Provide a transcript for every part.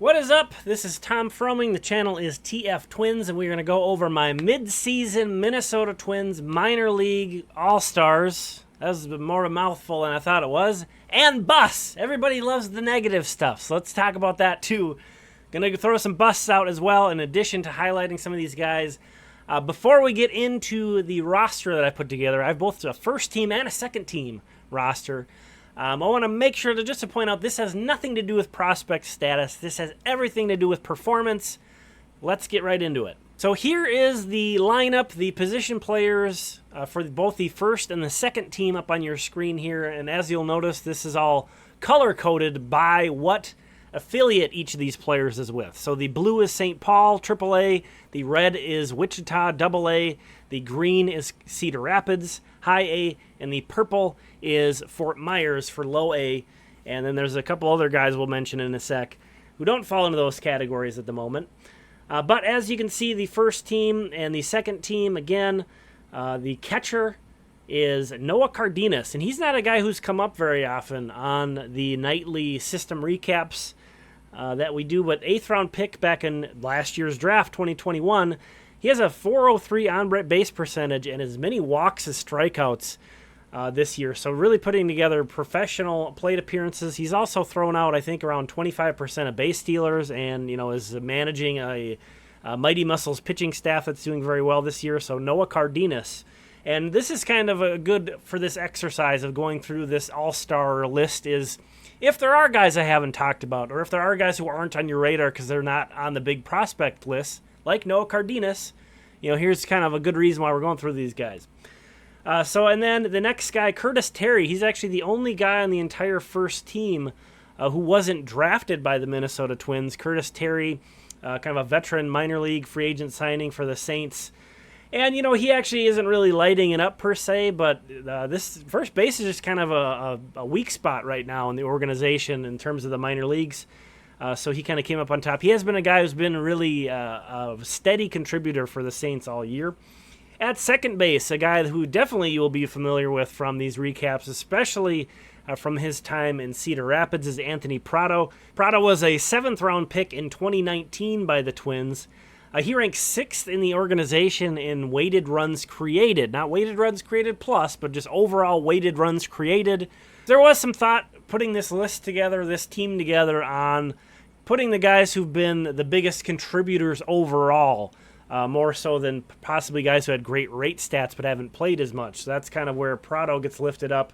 What is up? This is Tom Froming. The channel is TF Twins, and we're going to go over my mid-season Minnesota Twins minor league all-stars. That was more of a mouthful than I thought it was. And busts. Everybody loves the negative stuff, so let's talk about that too. Going to throw some busts out as well, in addition to highlighting some of these guys. Before we get into the roster that I put together, I have both a first team and a second team roster. I want to make sure to point out this has nothing to do with prospect status. This has everything to do with performance. Let's get right into it. So here is the lineup, the position players for both the first and the second team up on your screen here. And as you'll notice, this is all color-coded by what affiliate each of these players is with. So the blue is St. Paul, AAA. The red is Wichita, AA. The green is Cedar Rapids, High A. And the purple is Fort Myers for Low A. And then there's a couple other guys we'll mention in a sec who don't fall into those categories at the moment. But as you can see, the first team and the second team, again, the catcher is Noah Cardenas. And he's not a guy who's come up very often on the nightly system recaps that we do. But 8th round pick back in last year's draft, 2021. He has a .403 on-base percentage and as many walks as strikeouts this year. So really putting together professional plate appearances. He's also thrown out, I think, around 25% of base stealers and, is managing a Mighty Muscles pitching staff that's doing very well this year. So Noah Cardenas. And this is kind of a good for this exercise of going through this all-star list is if there are guys I haven't talked about or if there are guys who aren't on your radar because they're not on the big prospect list, like Noah Cardenas, here's kind of a good reason why we're going through these guys. And then the next guy, Curtis Terry, he's actually the only guy on the entire first team who wasn't drafted by the Minnesota Twins. Curtis Terry, kind of a veteran minor league free agent signing for the Saints. And, he actually isn't really lighting it up per se, but this first base is just kind of a weak spot right now in the organization in terms of the minor leagues. So he kind of came up on top. He has been a guy who's been really a steady contributor for the Saints all year. At second base, a guy who definitely you will be familiar with from these recaps, especially from his time in Cedar Rapids, is Anthony Prado. Prado was a 7th round pick in 2019 by the Twins. He ranks 6th in the organization in weighted runs created. Not weighted runs created plus, but just overall weighted runs created. There was some thought putting this list together, this team together, on putting the guys who've been the biggest contributors overall, more so than possibly guys who had great rate stats but haven't played as much. So that's kind of where Prado gets lifted up.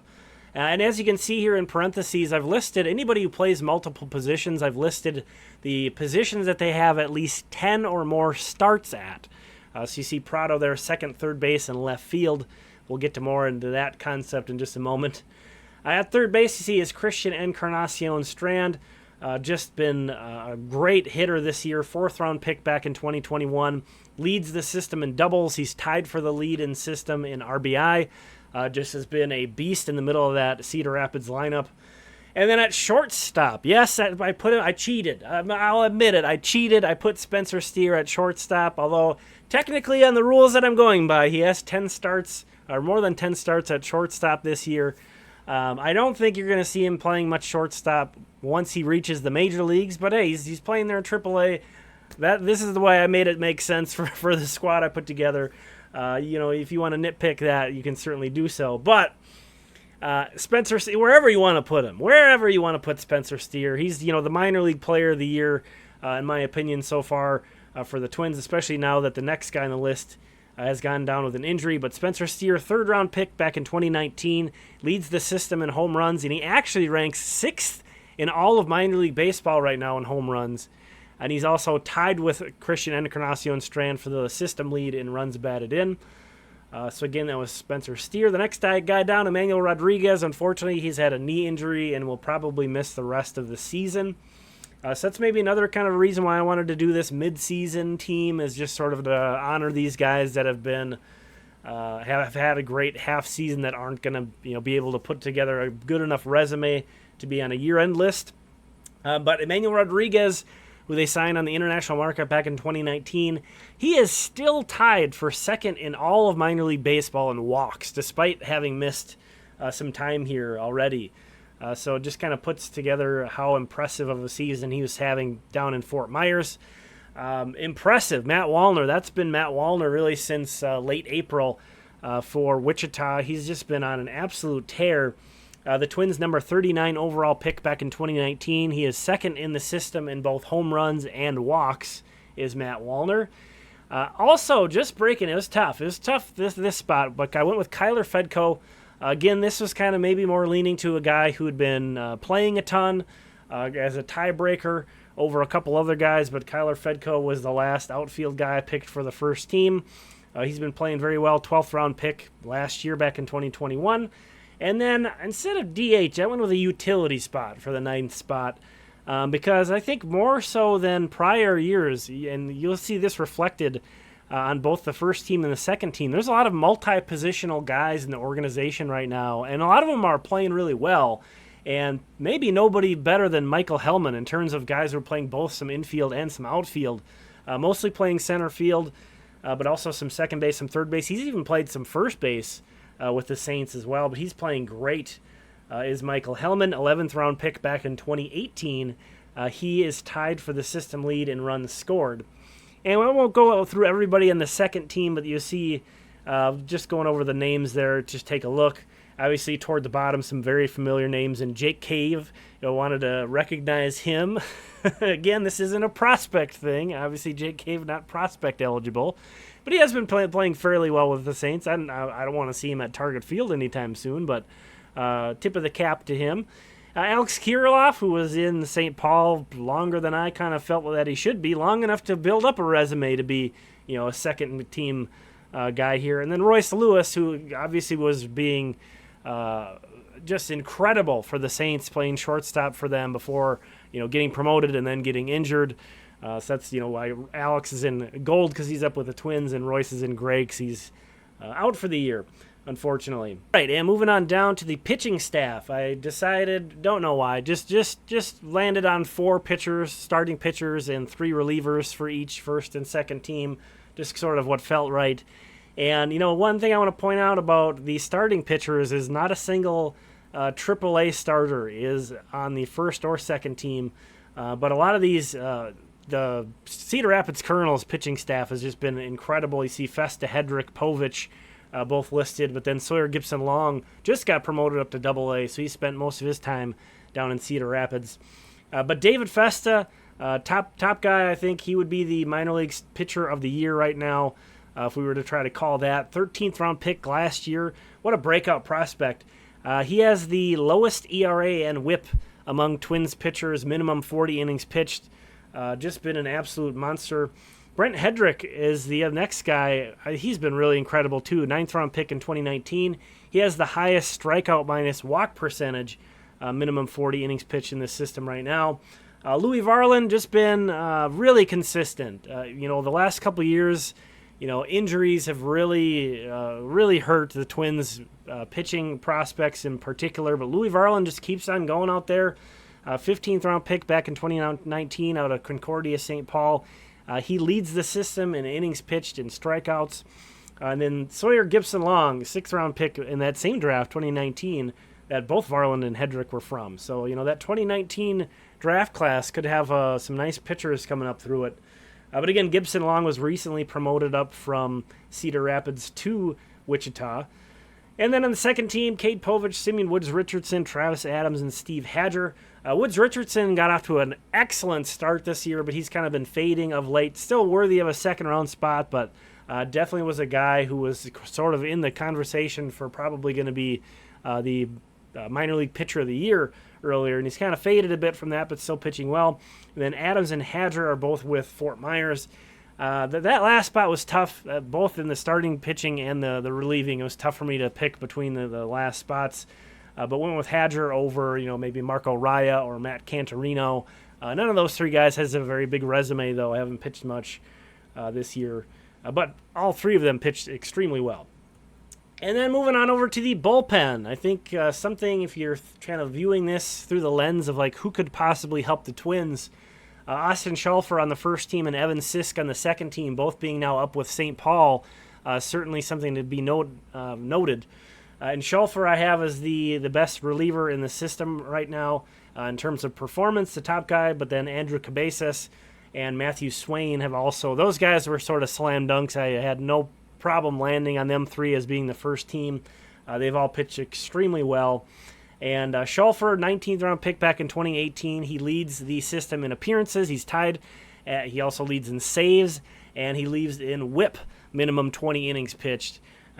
And as you can see here in parentheses, I've listed anybody who plays multiple positions. I've listed the positions that they have at least 10 or more starts at. So you see Prado there, second, third base, and left field. We'll get to more into that concept in just a moment. At third base, you see is Christian Encarnacion Strand. Just been a great hitter this year. 4th round pick back in 2021. Leads the system in doubles. He's tied for the lead in system in RBI. Just has been a beast in the middle of that Cedar Rapids lineup. And then at shortstop, yes, I cheated. I'll admit it. I cheated. I put Spencer Steer at shortstop, although technically on the rules that I'm going by, he has 10 starts, or more than 10 starts at shortstop this year. I don't think you're going to see him playing much shortstop once he reaches the major leagues, but hey, he's playing there in AAA. This is the way I made it make sense for the squad I put together. If you want to nitpick that, you can certainly do so. But Spencer, wherever you want to put him, wherever you want to put Spencer Steer, he's the minor league player of the year, in my opinion, so far for the Twins, especially now that the next guy on the list has gone down with an injury. But Spencer Steer, 3rd round pick back in 2019, leads the system in home runs, and he actually ranks 6th in all of minor league baseball right now in home runs. And he's also tied with Christian Encarnacion Strand for the system lead in runs batted in. So again, that was Spencer Steer. The next guy down, Emmanuel Rodriguez. Unfortunately, he's had a knee injury and will probably miss the rest of the season. So that's maybe another kind of reason why I wanted to do this mid-season team, is just sort of to honor these guys that have been have had a great half season that aren't going to be able to put together a good enough resume to be on a year-end list. But Emmanuel Rodriguez, who they signed on the international market back in 2019, he is still tied for 2nd in all of minor league baseball in walks, despite having missed some time here already. So it just kind of puts together how impressive of a season he was having down in Fort Myers. Impressive, Matt Wallner. That's been Matt Wallner really since late April for Wichita. He's just been on an absolute tear. The Twins' number 39 overall pick back in 2019. He is second in the system in both home runs and walks, is Matt Wallner. Also, just breaking, it was tough. It was tough this spot, but I went with Kyler Fedko. Again, this was kind of maybe more leaning to a guy who had been playing a ton as a tiebreaker over a couple other guys, but Kyler Fedko was the last outfield guy I picked for the first team. He's been playing very well, 12th round pick last year back in 2021. And then instead of DH, I went with a utility spot for the 9th spot because I think more so than prior years, and you'll see this reflected on both the first team and the second team, there's a lot of multi-positional guys in the organization right now, and a lot of them are playing really well. And maybe nobody better than Michael Hellman in terms of guys who are playing both some infield and some outfield, mostly playing center field, but also some second base, some third base. He's even played some first base with the Saints as well, but he's playing great, is Michael Hellman, 11th round pick back in 2018. He is tied for the system lead in runs scored. And we won't go through everybody in the second team, but you see just going over the names there, just take a look. Obviously, toward the bottom, some very familiar names. And Jake Cave, wanted to recognize him. Again, this isn't a prospect thing. Obviously, Jake Cave not prospect eligible. But he has been playing fairly well with the Saints. I don't want to see him at Target Field anytime soon, but tip of the cap to him. Alex Kirilloff, who was in St. Paul longer than I kind of felt that he should be, long enough to build up a resume to be, a second-team guy here. And then Royce Lewis, who obviously was being just incredible for the Saints, playing shortstop for them before, getting promoted and then getting injured. So that's, why Alex is in gold because he's up with the Twins, and Royce is in gray because he's out for the year, unfortunately. Right, and moving on down to the pitching staff. I decided, don't know why, just landed on 4 pitchers, starting pitchers, and 3 relievers for each first and second team. Just sort of what felt right. And, one thing I want to point out about the starting pitchers is not a single AAA starter is on the first or second team. But a lot of these, the Cedar Rapids Colonels pitching staff has just been incredible. You see Festa, Hedrick, Povich both listed, but then Sawyer Gibson-Long just got promoted up to AA, so he spent most of his time down in Cedar Rapids. But David Festa, top guy, I think he would be the minor league pitcher of the year right now. If we were to try to call that. 13th round pick last year. What a breakout prospect. He has the lowest ERA and whip among Twins pitchers, minimum 40 innings pitched. Just been an absolute monster. Brent Hedrick is the next guy. He's been really incredible too. 9th round pick in 2019. He has the highest strikeout minus walk percentage, minimum 40 innings pitched in this system right now. Louis Varland just been really consistent. The last couple years, injuries have really hurt the Twins' pitching prospects in particular. But Louis Varland just keeps on going out there. 15th round pick back in 2019 out of Concordia, St. Paul. He leads the system in innings pitched and strikeouts. And then Sawyer Gibson-Long, 6th round pick in that same draft, 2019, that both Varland and Hedrick were from. So, that 2019 draft class could have some nice pitchers coming up through it. But again, Gibson-Long was recently promoted up from Cedar Rapids to Wichita. And then on the second team, Cade Povich, Simeon Woods-Richardson, Travis Adams, and Steve Hadger. Woods-Richardson got off to an excellent start this year, but he's kind of been fading of late. Still worthy of a second-round spot, but definitely was a guy who was sort of in the conversation for probably going to be the minor league pitcher of the year earlier, and he's kind of faded a bit from that, but still pitching well. And then Adams and Hadger are both with Fort Myers. That last spot was tough, both in the starting pitching and the relieving. It was tough for me to pick between the last spots, but went with Hadger over, maybe Marco Raya or Matt Cantorino. None of those 3 guys has a very big resume, though. I haven't pitched much this year, but all 3 of them pitched extremely well. And then moving on over to the bullpen. I think something, if you're kind of viewing this through the lens of who could possibly help the Twins, Austin Schulfer on the first team and Evan Sisk on the second team, both being now up with St. Paul, certainly something to be noted. And Schulfer I have as the best reliever in the system right now in terms of performance, the top guy. But then Andrew Cabezas and Matthew Swain have also, those guys were sort of slam dunks. I had no problem landing on them three as being the first team. They've all pitched extremely well. And Schulfer, 19th round pick back in 2018. He leads the system in appearances. He's tied. He also leads in saves, and he leads in WHIP, minimum 20 innings pitched.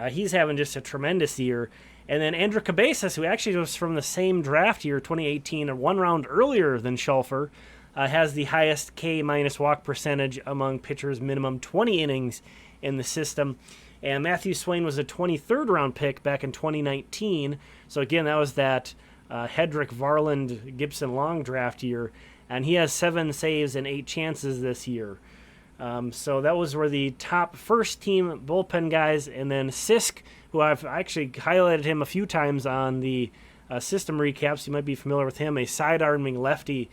He's having just a tremendous year. And then Andrew Cabezas, who actually was from the same draft year, 2018, one round earlier than Schulfer, has the highest K minus walk percentage among pitchers, minimum 20 innings in the system. And Matthew Swain was a 23rd round pick back in 2019. So again, that was that Hedrick, Varland, Gibson Long draft year. And he has 7 saves and 8 chances this year. So that were the top first team bullpen guys. And then Sisk, who I've actually highlighted him a few times on the system recaps. You might be familiar with him, a side-arming lefty.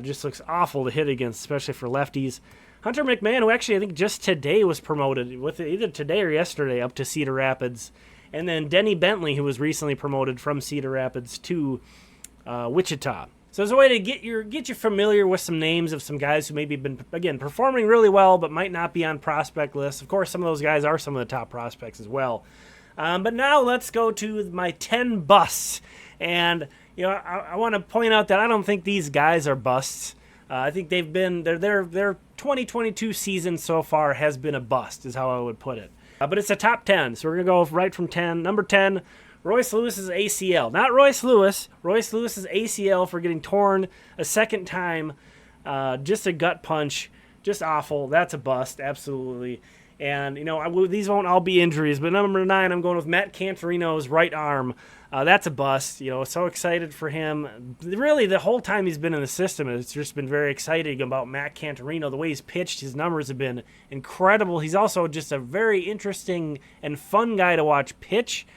Just looks awful to hit against, especially for lefties. Hunter McMahon, who actually I think just today was promoted, with either today or yesterday, up to Cedar Rapids. And then Denny Bentley, who was recently promoted from Cedar Rapids to Wichita. So as a way to get you familiar with some names of some guys who maybe been, again, performing really well but might not be on prospect lists. Of course, some of those guys are some of the top prospects as well. But now let's go to my 10 busts. And I want to point out that I don't think these guys are busts. I think their 2022 season so far has been a bust, is how I would put it. But it's a top 10, so we're going to go right from 10. Number 10, Royce Lewis's ACL. Not Royce Lewis. Royce Lewis's ACL for getting torn a second time. Just a gut punch. Just awful. That's a bust, absolutely. And, these won't all be injuries. But number 9, I'm going with Matt Cantorino's right arm. That's a bust. So excited for him. Really, the whole time he's been in the system, it's just been very exciting about Matt Cantorino. The way he's pitched, his numbers have been incredible. He's also just a very interesting and fun guy to watch pitch.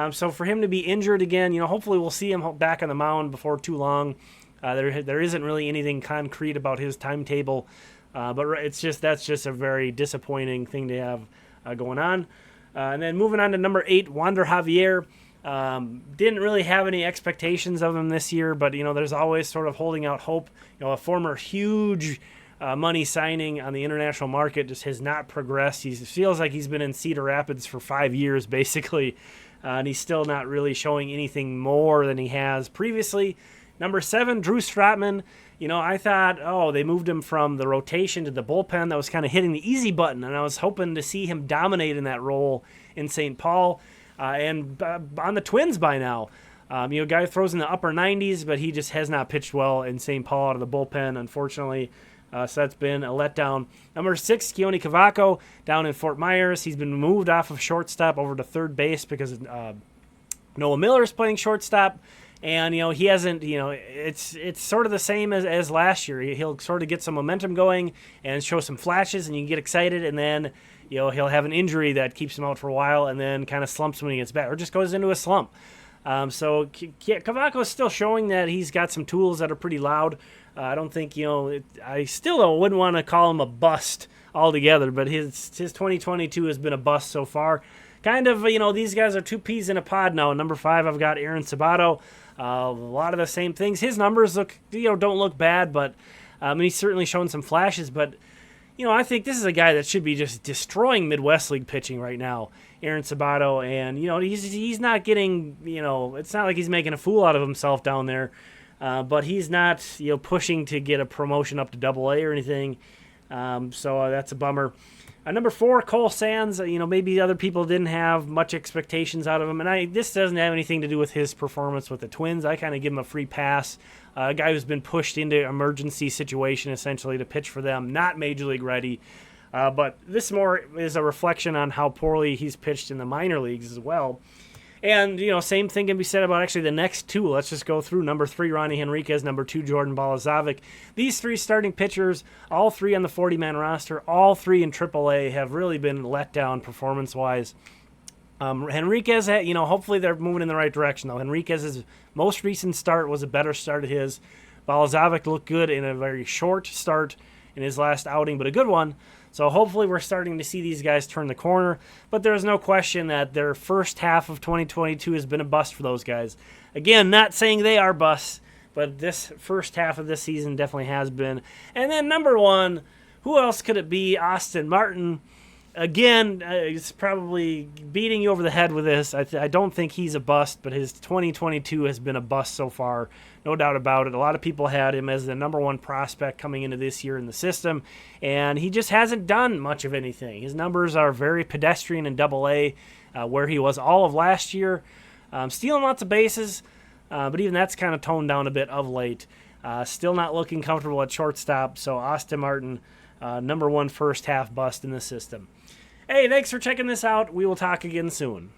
So for him to be injured again, hopefully we'll see him back on the mound before too long. There isn't really anything concrete about his timetable. But that's just a very disappointing thing to have going on. And then moving on to number 8, Wander Javier. Didn't really have any expectations of him this year, but there's always sort of holding out hope. A former huge money signing on the international market just has not progressed. He feels like he's been in Cedar Rapids for 5 years basically, and he's still not really showing anything more than he has previously. Number 7, Drew Strotman. I thought, they moved him from the rotation to the bullpen. That was kind of hitting the easy button, and I was hoping to see him dominate in that role in St. Paul and on the Twins by now. Guy throws in the upper 90s, but he just has not pitched well in St. Paul out of the bullpen, unfortunately. So that's been a letdown. Number 6, Keone Cavaco down in Fort Myers. He's been moved off of shortstop over to third base because Noah Miller's playing shortstop. And, he hasn't, it's sort of the same as last year. He'll sort of get some momentum going and show some flashes, and you get excited, and then, he'll have an injury that keeps him out for a while and then kind of slumps when he gets back, or just goes into a slump. So Cavaco is still showing that he's got some tools that are pretty loud. I don't think, I still wouldn't want to call him a bust altogether, but his 2022 has been a bust so far. Kind of, these guys are 2 peas in a pod now. Number 5, I've got Aaron Sabato. A lot of the same things. His numbers don't look bad, but he's certainly shown some flashes. But, I think this is a guy that should be just destroying Midwest League pitching right now, Aaron Sabato. And, he's not getting, it's not like he's making a fool out of himself down there. But he's not, pushing to get a promotion up to Double-A or anything. So that's a bummer. Number 4, Cole Sands. Maybe other people didn't have much expectations out of him, and this doesn't have anything to do with his performance with the Twins. I kind of give him a free pass. A guy who's been pushed into emergency situation essentially to pitch for them, not major league ready. But this more is a reflection on how poorly he's pitched in the minor leagues as well. And, same thing can be said about actually the next 2. Let's just go through. Number 3, Ronnie Henriquez. Number 2, Jordan Balazovic. These 3 starting pitchers, all 3 on the 40-man roster, all 3 in AAA, have really been let down performance-wise. Henriquez, hopefully they're moving in the right direction, though. Henriquez's most recent start was a better start of his. Balazovic looked good in a very short start. in his last outing, but a good one. So hopefully we're starting to see these guys turn the corner. But there's no question that their first half of 2022 has been a bust for those guys. Again, not saying they are busts, but this first half of this season definitely has been. And then number one, who else could it be? Austin Martin. Again, it's probably beating you over the head with this. I don't think he's a bust, but his 2022 has been a bust so far. No doubt about it. A lot of people had him as the number one prospect coming into this year in the system, and he just hasn't done much of anything. His numbers are very pedestrian in Double-A, where he was all of last year. Stealing lots of bases, but even that's kind of toned down a bit of late. Still not looking comfortable at shortstop, so Austin Martin, number one first half bust in the system. Hey, thanks for checking this out. We will talk again soon.